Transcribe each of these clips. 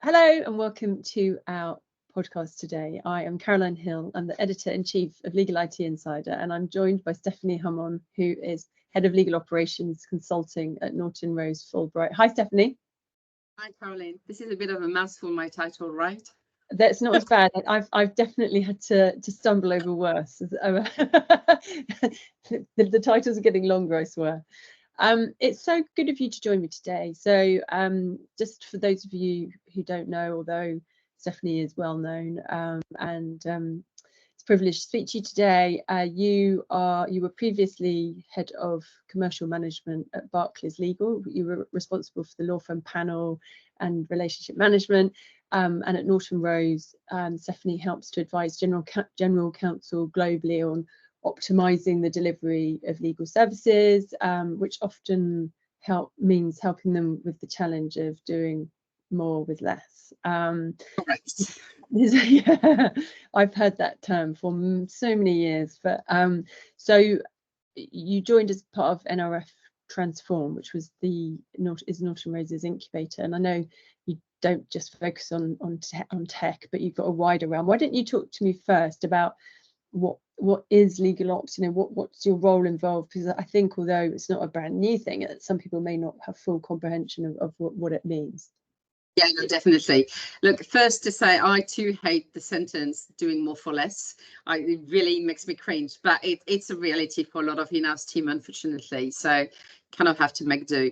Hello and welcome to our podcast today. I am Caroline Hill. I'm the Editor-in-Chief of Legal IT Insider, and I'm joined by Stephanie Hamon, who is Head of Legal Operations Consulting at Norton Rose Fulbright. Hi, Stephanie. Hi, Caroline. This is a bit of a mouthful, my title, right? That's not as bad. I've definitely had to stumble over worse. The titles are getting longer, I swear. It's so good of you to join me today. So just for those of you who don't know, although Stephanie is well known, it's a privilege to speak to you today. You were previously head of commercial management at Barclays Legal. You were responsible for the law firm panel and relationship management. And at Norton Rose, Stephanie helps to advise general counsel globally on optimizing the delivery of legal services, which often means helping them with the challenge of doing more with less. Correct. Yeah, I've heard that term for so many years. But so you joined as part of NRF Transform, which was Norton Rose's incubator, and I know you don't just focus on tech, but you've got a wider realm. Why don't you talk to me first about what is legal ops? You know, what's your role involved? Because I think although it's not a brand new thing, some people may not have full comprehension of what it means. Yeah, no, definitely. Look, first to say, I too hate the sentence "doing more for less." It really makes me cringe, but it's a reality for a lot of in-house team, unfortunately. So, kind of have to make do.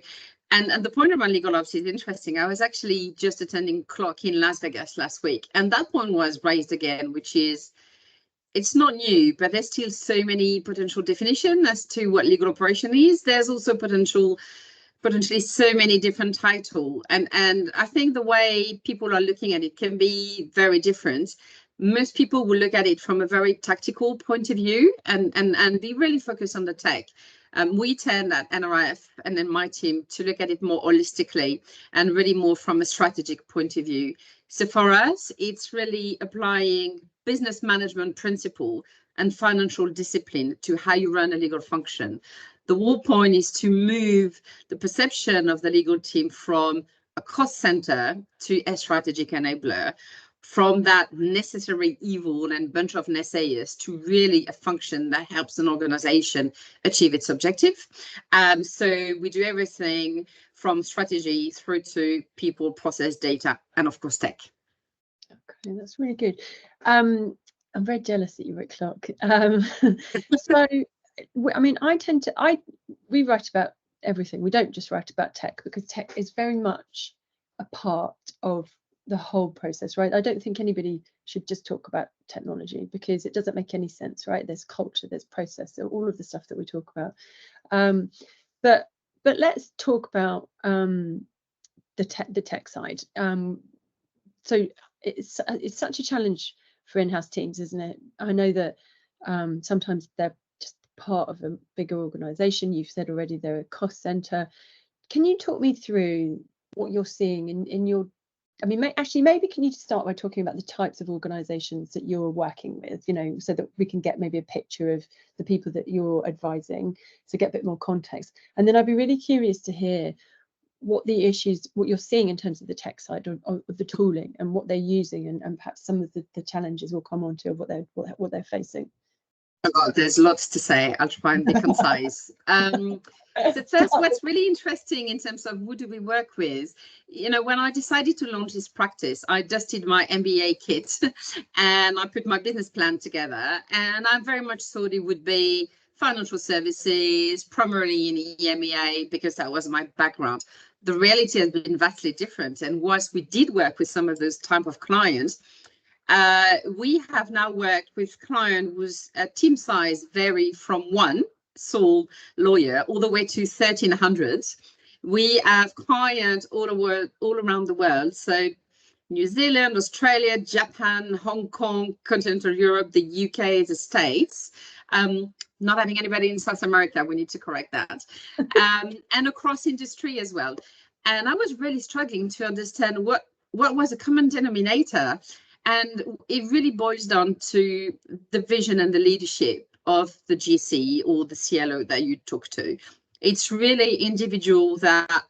And the point around legal ops is interesting. I was actually just attending Clock in Las Vegas last week, and that point was raised again, which is, it's not new, but there's still so many potential definitions as to what legal operation is. There's also potentially so many different titles. And I think the way people are looking at it can be very different. Most people will look at it from a very tactical point of view and be really focused on the tech. We tend at NRF and then my team to look at it more holistically and really more from a strategic point of view. So for us, it's really applying business management principle and financial discipline to how you run a legal function. The whole point is to move the perception of the legal team from a cost center to a strategic enabler, from that necessary evil and bunch of naysayers to really a function that helps an organization achieve its objective. So we do everything from strategy through to people, process, data, and of course tech. Okay, that's really good. I'm very jealous that you were at Clock. So, I mean, we write about everything. We don't just write about tech, because tech is very much a part of the whole process, right? I don't think anybody should just talk about technology, because it doesn't make any sense, right? There's culture, there's process, all of the stuff that we talk about. But let's talk about the tech side. So it's such a challenge for in-house teams, isn't it? I know that sometimes they're just part of a bigger organization. You've said already they're a cost center. Can you talk me through what you're seeing in your, I mean, actually, maybe can you just start by talking about the types of organizations that you're working with, you know, so that we can get maybe a picture of the people that you're advising, so get a bit more context. And then I'd be really curious to hear what you're seeing in terms of the tech side of the tooling and what they're using, and perhaps some of the challenges we'll come on to of what they're facing. Oh God, there's lots to say. I'll try and be concise. So first, what's really interesting in terms of who do we work with, you know, when I decided to launch this practice, I dusted my MBA kit and I put my business plan together, and I very much thought it would be financial services, primarily in EMEA, because that was my background. The reality has been vastly different. And whilst we did work with some of those type of clients, we have now worked with clients whose team size vary from one sole lawyer all the way to 1,300. We have clients all around the world. So New Zealand, Australia, Japan, Hong Kong, continental Europe, the UK, the States. Not having anybody in South America, we need to correct that. And across industry as well. And I was really struggling to understand what was a common denominator. And it really boils down to the vision and the leadership of the GC or the CLO that you talk to. It's really individual that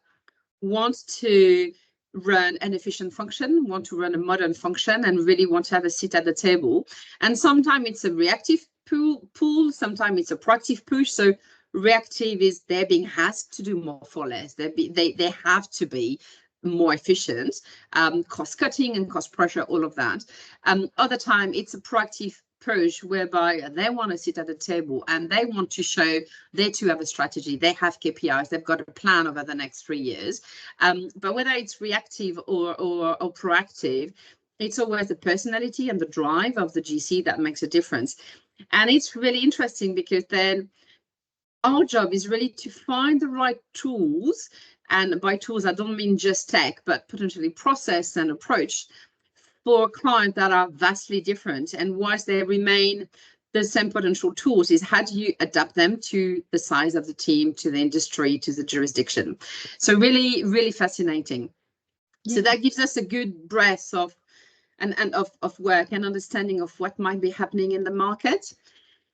wants to run an efficient function, want to run a modern function, and really want to have a seat at the table. And sometimes it's a reactive pull, sometimes it's a proactive push. So reactive is they're being asked to do more for less. They have to be more efficient, cost cutting and cost pressure, all of that. Other time it's a proactive push whereby they want to sit at the table and they want to show they too have a strategy, they have KPIs, they've got a plan over the next 3 years. But whether it's reactive or proactive, it's always the personality and the drive of the GC that makes a difference. And it's really interesting because then our job is really to find the right tools. And by tools, I don't mean just tech, but potentially process and approach for clients that are vastly different. And whilst they remain the same potential tools, is how do you adapt them to the size of the team, to the industry, to the jurisdiction? So really, really fascinating. Yeah. So that gives us a good breadth of work and understanding of what might be happening in the market.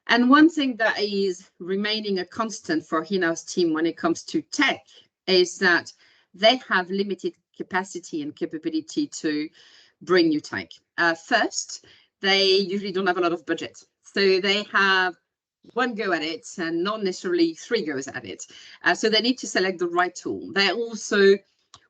And one thing that is remaining a constant for in-house team when it comes to tech is that they have limited capacity and capability to bring new tech. First, they usually don't have a lot of budget. So they have one go at it and not necessarily 3 goes at it. So they need to select the right tool. They also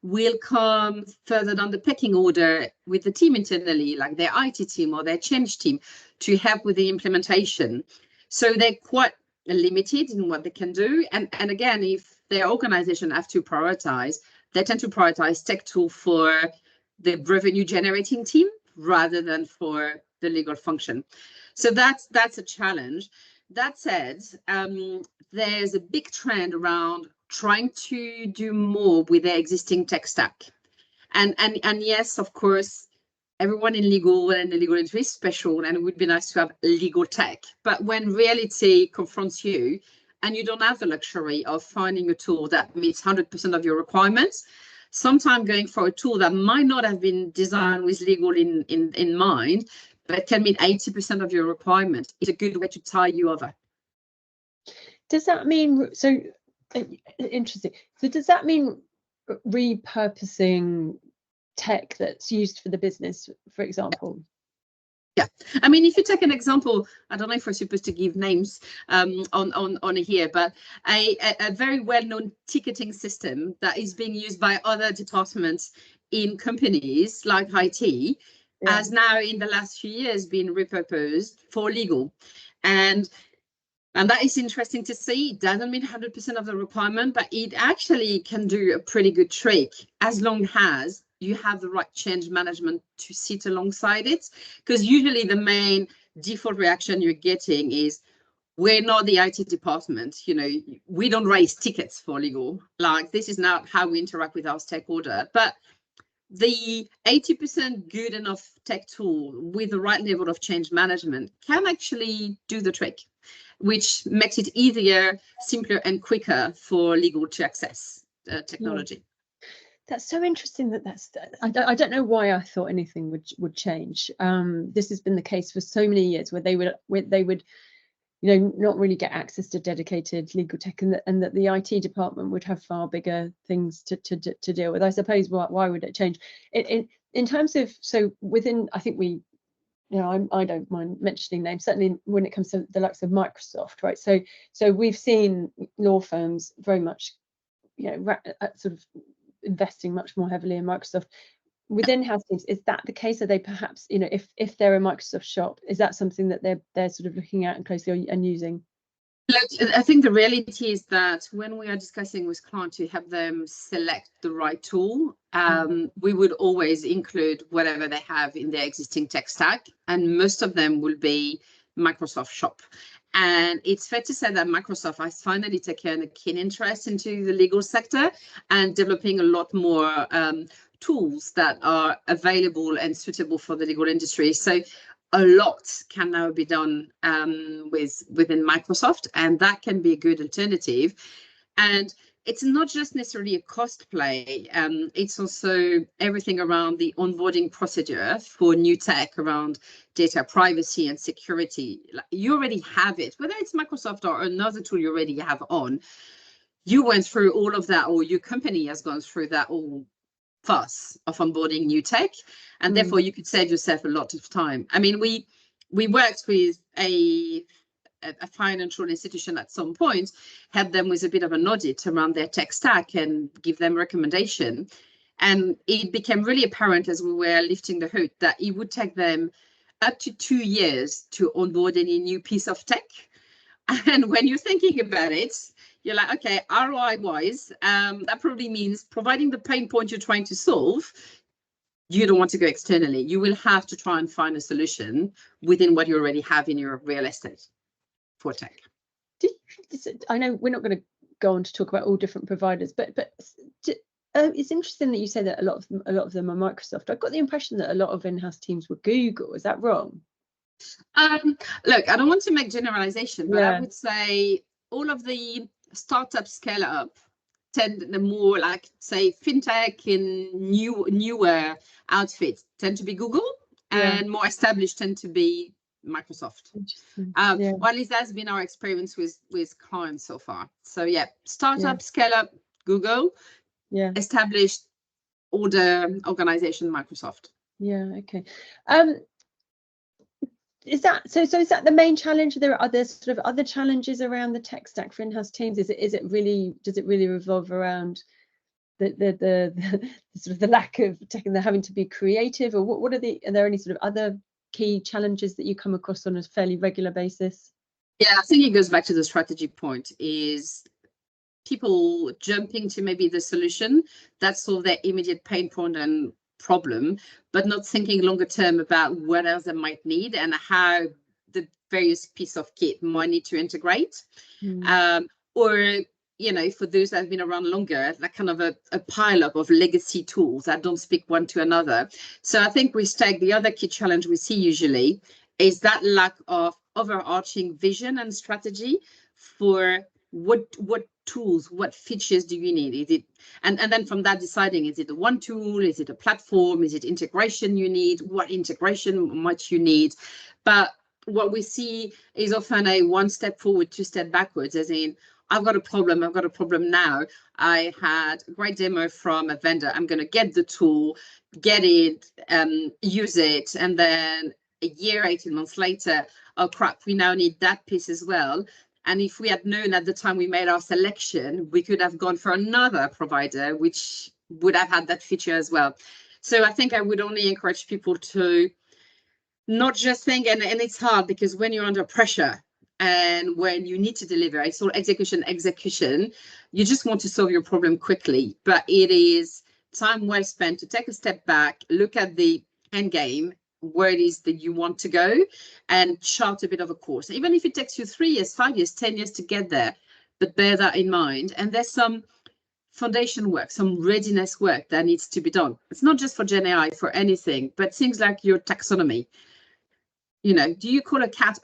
will come further down the pecking order with the team internally, like their IT team or their change team, to help with the implementation. So they're quite limited in what they can do. And again, if their organization have to prioritize, they tend to prioritize tech tool for the revenue generating team rather than for the legal function. So that's a challenge. That said, there's a big trend around trying to do more with their existing tech stack. And yes, of course, everyone in legal and the legal industry is special, and it would be nice to have legal tech. But when reality confronts you and you don't have the luxury of finding a tool that meets 100% of your requirements, sometimes going for a tool that might not have been designed with legal in mind, but can meet 80% of your requirement, is a good way to tie you over. Does that mean, so interesting, so does that mean repurposing tech that's used for the business, for example? Yeah, I mean, if you take an example, I don't know if we're supposed to give names on here, but a very well-known ticketing system that is being used by other departments in companies like IT has now in the last few years been repurposed for legal. And that is interesting to see. It doesn't mean 100% of the requirement, but it actually can do a pretty good trick as long as you have the right change management to sit alongside it. Because usually the main default reaction you're getting is, we're not the IT department, we don't raise tickets for legal. Like, this is not how we interact with our stakeholder. But the 80% good enough tech tool with the right level of change management can actually do the trick, which makes it easier, simpler, and quicker for legal to access technology. That's so interesting. I don't know why I thought anything would change. This has been the case for so many years, where they would not really get access to dedicated legal tech, and that the IT department would have far bigger things to deal with. I suppose why would it change? In terms of, so within, I think we, I don't mind mentioning names, certainly when it comes to the likes of Microsoft, right? So we've seen law firms very much, sort of investing much more heavily in Microsoft within house teams. Is that the case? Are they perhaps, if they're a Microsoft shop, is that something that they're sort of looking at and closely and using? Look, I think the reality is that when we are discussing with clients to help them select the right tool, we would always include whatever they have in their existing tech stack, and most of them will be Microsoft shop. And it's fair to say that Microsoft has finally taken a keen interest into the legal sector and developing a lot more tools that are available and suitable for the legal industry. So a lot can now be done within Microsoft, and that can be a good alternative. And it's not just necessarily a cost play. It's also everything around the onboarding procedure for new tech around data privacy and security. You already have it, whether it's Microsoft or another tool you already have on. You went through all of that, or your company has gone through that all fuss of onboarding new tech, and therefore you could save yourself a lot of time. I mean, we worked with a financial institution at some point, help them with a bit of an audit around their tech stack and give them recommendation. And it became really apparent as we were lifting the hood that it would take them up to 2 years to onboard any new piece of tech. And when you're thinking about it, you're like, okay, ROI wise, that probably means providing the pain point you're trying to solve. You don't want to go externally. You will have to try and find a solution within what you already have in your real estate for tech. I know we're not going to go on to talk about all different providers, but it's interesting that you say that a lot of them are Microsoft. I got the impression that a lot of in-house teams were Google. Is that wrong? Look, I don't want to make generalization, but I would say all of the startup scale up tend more like, say, fintech in newer outfits tend to be Google, and more established tend to be Microsoft. Well, at least that's been our experience with clients so far. So yeah, startup scale up Google, established order organization Microsoft. Okay. Is that so is that the main challenge? There are other sort of other challenges around the tech stack for in-house teams? Does it really revolve around the sort of the lack of tech and the having to be creative, or what are there any sort of other key challenges that you come across on a fairly regular basis? Yeah, I think it goes back to the strategy point, is people jumping to maybe the solution that solve their immediate pain point and problem, but not thinking longer term about what else they might need and how the various piece of kit might need to integrate. Or, you know, for those that have been around longer, that kind of a pile up of legacy tools that don't speak one to another. So I think the other key challenge we see usually is that lack of overarching vision and strategy for what tools, what features do you need? Is it, and then from that deciding, is it a one tool? Is it a platform? Is it integration you need? What integration might you need? But what we see is often a one step forward, two step backwards, as in, I've got a problem now. I had a great demo from a vendor. I'm going to get the tool, get it, use it, and then a year, 18 months later, oh crap, we now need that piece as well. And if we had known at the time we made our selection, we could have gone for another provider, which would have had that feature as well. So I think I would only encourage people to not just think, and it's hard because when you're under pressure and when you need to deliver, it's all execution, you just want to solve your problem quickly. But it is time well spent to take a step back, look at the end game, where it is that you want to go, and chart a bit of a course, even if it takes you 3 years, 5 years, 10 years to get there. But bear that in mind. And there's some foundation work, some readiness work that needs to be done. It's not just for Gen AI, for anything, but things like your taxonomy. You know, do you call a cat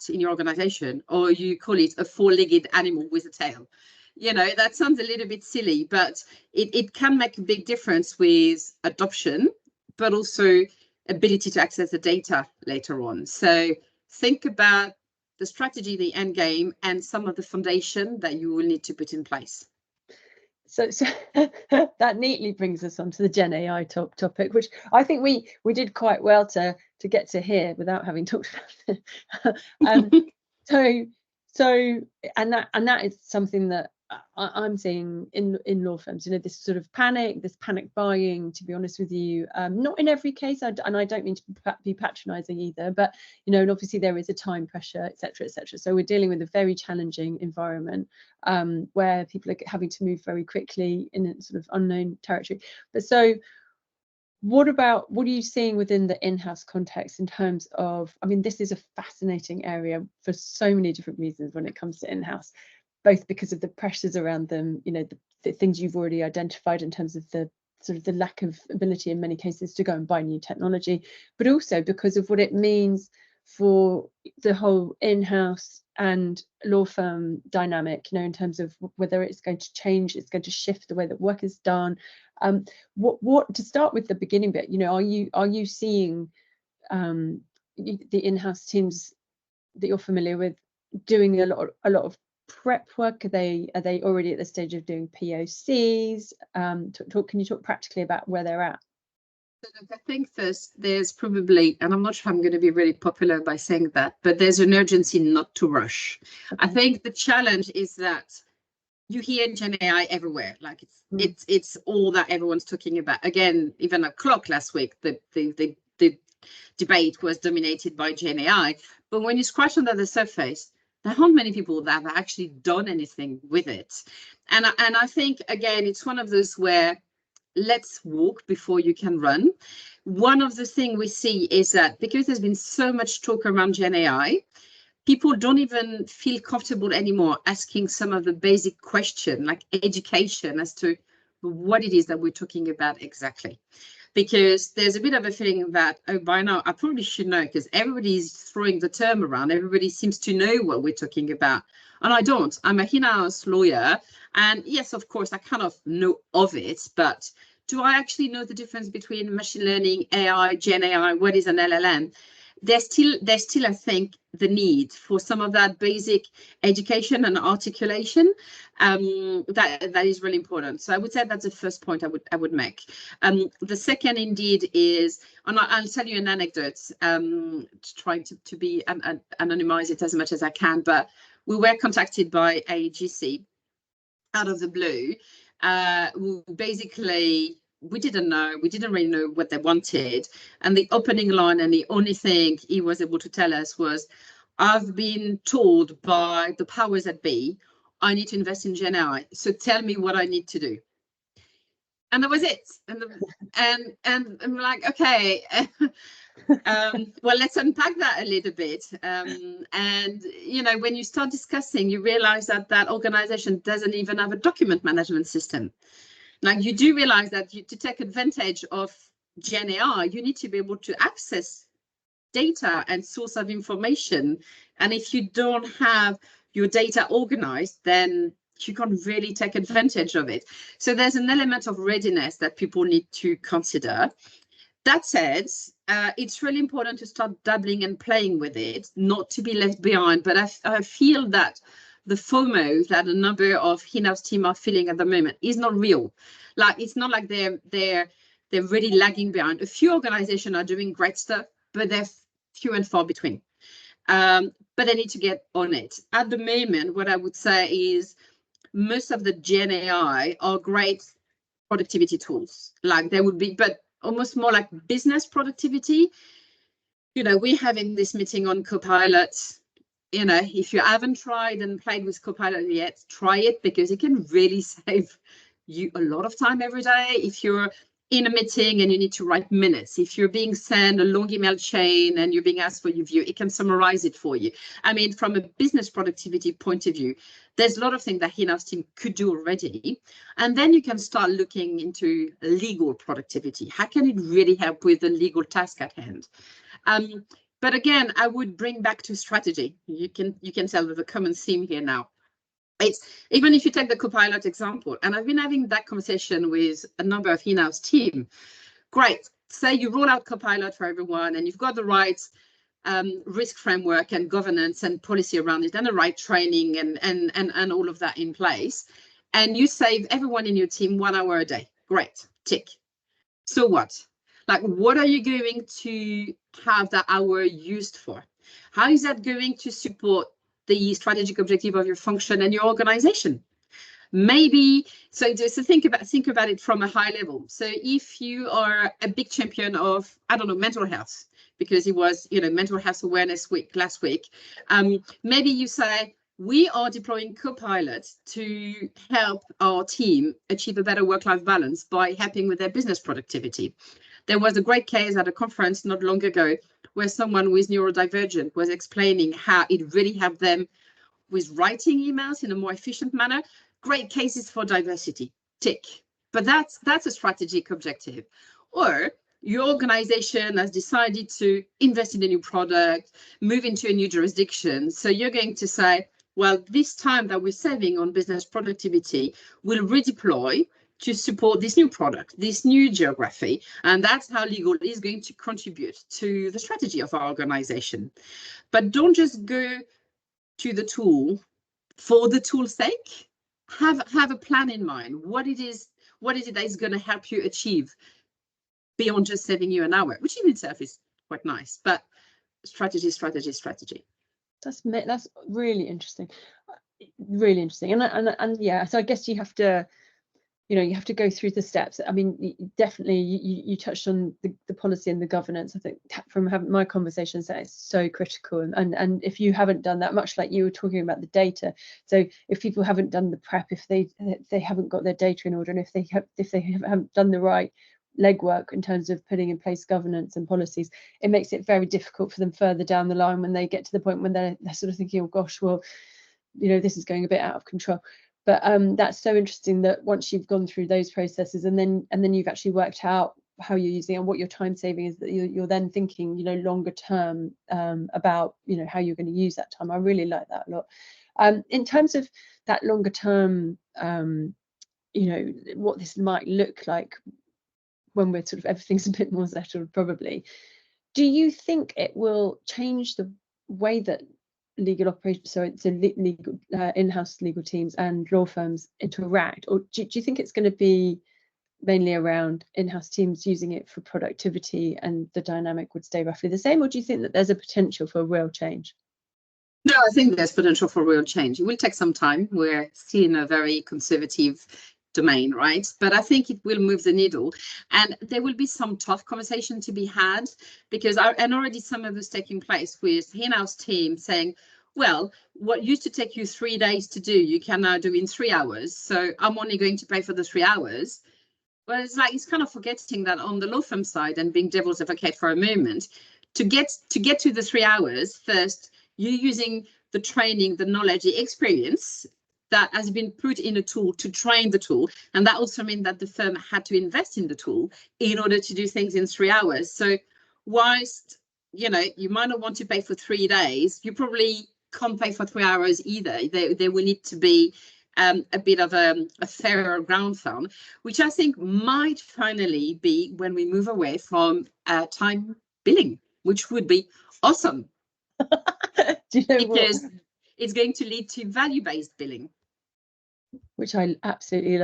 in your organization, or you call it a four-legged animal with a tail? You know, that sounds a little bit silly, but it can make a big difference with adoption, but also ability to access the data later on. So think about the strategy, the end game, and some of the foundation that you will need to put in place. So that neatly brings us on to the Gen AI topic, which I think we did quite well to get to here without having talked about it. So that is something that I'm seeing in law firms, you know, this sort of panic buying, to be honest with you, not in every case, and I don't mean to be patronizing either, but, you know, and obviously there is a time pressure, etc., etc. So we're dealing with a very challenging environment where people are having to move very quickly in a sort of unknown territory. But so what are you seeing within the in-house context in terms of, I mean, this is a fascinating area for so many different reasons when it comes to in-house, both because of the pressures around them, you know, the things you've already identified in terms of the sort of the lack of ability in many cases to go and buy new technology, but also because of what it means for the whole in-house and law firm dynamic, you know, in terms of whether it's going to change, it's going to shift the way that work is done. What to start with the beginning bit, you know, are you seeing the in-house teams that you're familiar with doing a lot of prep work? Are they already at the stage of doing POCs? Can you talk practically about where they're at? So look, I think first there's probably, and I'm not sure I'm going to be really popular by saying that, but there's an urgency not to rush. Okay. I think the challenge is that you hear Gen AI everywhere. Like it's all that everyone's talking about. Again, even at Clock last week, the debate was dominated by Gen AI. But when you scratch under the surface, there aren't many people that have actually done anything with it. And I think, again, it's one of those where let's walk before you can run. One of the things we see is that because there's been so much talk around Gen AI, people don't even feel comfortable anymore asking some of the basic questions like education as to what it is that we're talking about exactly. Because there's a bit of a feeling that, oh, by now I probably should know because everybody's throwing the term around. Everybody seems to know what we're talking about. And I don't. I'm a in-house lawyer. And yes, of course, I kind of know of it. But do I actually know the difference between machine learning, AI, Gen AI? What is an LLM? There's still, I think, the need for some of that basic education and articulation that is really important. So I would say that's the first point I would make. The second, indeed, is, and I'll tell you an anecdote, trying to be anonymize it as much as I can. But we were contacted by a GC out of the blue, who basically, we didn't really know what they wanted. And the opening line and the only thing he was able to tell us was, I've been told by the powers that be, I need to invest in Gen AI. So tell me what I need to do. And that was it. And I'm like, okay, well, let's unpack that a little bit. And, you know, when you start discussing, you realize that that organization doesn't even have a document management system. Like, you do realize that to take advantage of Gen AI, you need to be able to access data and source of information. And if you don't have your data organized, then you can't really take advantage of it. So there's an element of readiness that people need to consider. That said, it's really important to start dabbling and playing with it, not to be left behind. But I feel that the FOMO that a number of in-house team are feeling at the moment is not real. Like, it's not like they're really lagging behind. A few organizations are doing great stuff, but they're few and far between. But they need to get on it. At the moment, what I would say is most of the Gen AI are great productivity tools. Like, they would be, but almost more like business productivity. You know, we're having this meeting on Copilot. You know, if you haven't tried and played with Copilot yet, try it, because it can really save you a lot of time every day. If you're in a meeting and you need to write minutes, if you're being sent a long email chain and you're being asked for your view, it can summarize it for you. I mean, from a business productivity point of view, there's a lot of things that in-house team could do already. And then you can start looking into legal productivity. How can it really help with the legal task at hand? But again, I would bring back to strategy. You can tell there's a common theme here now. It's, even if you take the Copilot example, and I've been having that conversation with a number of in-house team. Great, say you roll out Copilot for everyone and you've got the right risk framework and governance and policy around it and the right training and all of that in place. And you save everyone in your team 1 hour a day. Great, tick. So what? Like, what are you going to have that hour used for? How is that going to support the strategic objective of your function and your organization? Maybe, so just to think about it from a high level. So if you are a big champion of, I don't know, mental health, because it was, you know, Mental Health Awareness Week last week, maybe you say, we are deploying Copilot to help our team achieve a better work-life balance by helping with their business productivity. There was a great case at a conference not long ago where someone with neurodivergent was explaining how it really helped them with writing emails in a more efficient manner. Great cases for diversity, tick. But that's a strategic objective. Or your organization has decided to invest in a new product, move into a new jurisdiction. So you're going to say, well, this time that we're saving on business productivity, we'll redeploy to support this new product, this new geography. And that's how legal is going to contribute to the strategy of our organization. But don't just go to the tool for the tool's sake, have a plan in mind. What is it that is going to help you achieve beyond just saving you an hour, which in itself is quite nice, but strategy. That's really interesting, and yeah. So I guess you have to, you have to go through the steps. I mean, definitely you touched on the policy and the governance. I think from having my conversations, that is so critical. And if you haven't done that, much like you were talking about the data, so if people haven't done the prep, if they haven't got their data in order, and if they haven't done the right legwork in terms of putting in place governance and policies, it makes it very difficult for them further down the line when they get to the point when they're sort of thinking, oh gosh, well, this is going a bit out of control. But that's so interesting that once you've gone through those processes and then you've actually worked out how you're using and what your time saving is, that you're then thinking, longer term about, how you're going to use that time. I really like that a lot. In terms of that longer term, what this might look like when we're sort of everything's a bit more settled, probably. Do you think it will change the way that legal operations, so legal in-house legal teams and law firms interact, or do you think it's going to be mainly around in-house teams using it for productivity and the dynamic would stay roughly the same, or do you think that there's a potential for real change? No, I think there's potential for real change. It will take some time. We're still in a very conservative domain, right? But I think it will move the needle, and there will be some tough conversation to be had, because and already some of this taking place with in-house team saying, well, what used to take you 3 days to do, you can now do in 3 hours. So I'm only going to pay for the 3 hours. Well, it's kind of forgetting that on the law firm side, and being devil's advocate for a moment, to get to the 3 hours, first, you're using the training, the knowledge, the experience that has been put in a tool to train the tool. And that also means that the firm had to invest in the tool in order to do things in 3 hours. So whilst, you might not want to pay for 3 days, you probably can't pay for 3 hours either. There will need to be a bit of a fairer ground found, which I think might finally be when we move away from time billing, which would be awesome. Because it's going to lead to value-based billing, which I absolutely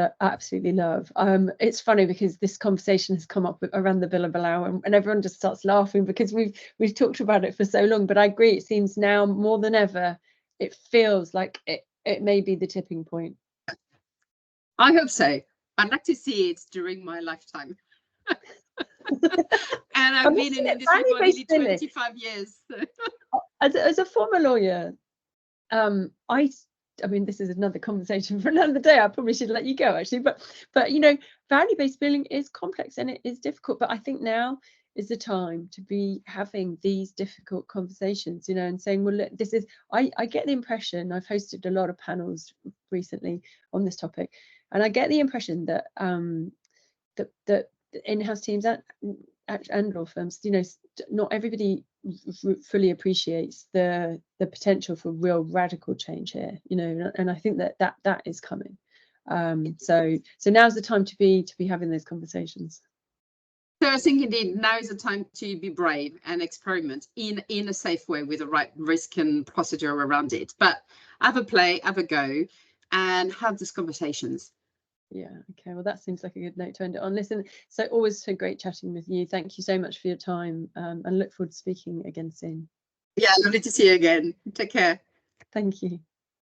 love. It's funny because this conversation has come up around the billable hour, and everyone just starts laughing because we've talked about it for so long. But I agree, it seems now more than ever, it feels like it may be the tipping point. I hope so. I'd like to see it during my lifetime. And I've been in the industry for nearly 25 years. So. As a former lawyer, I mean, this is another conversation for another day. I probably should let you go, actually. But value-based billing is complex and it is difficult. But I think now is the time to be having these difficult conversations, and saying, well, look, this is. I get the impression, I've hosted a lot of panels recently on this topic, and I get the impression that that in-house teams and law firms, not everybody fully appreciates the potential for real radical change here, and I think that is coming. So now's the time to be having those conversations. So I think indeed now is the time to be brave and experiment in a safe way with the right risk and procedure around it. But have a play, have a go, and have these conversations. Yeah, okay, well, that seems like a good note to end it on. Listen, so always so great chatting with you. Thank you so much for your time, and look forward to speaking again soon. Yeah, lovely to see you again. Take care. Thank you.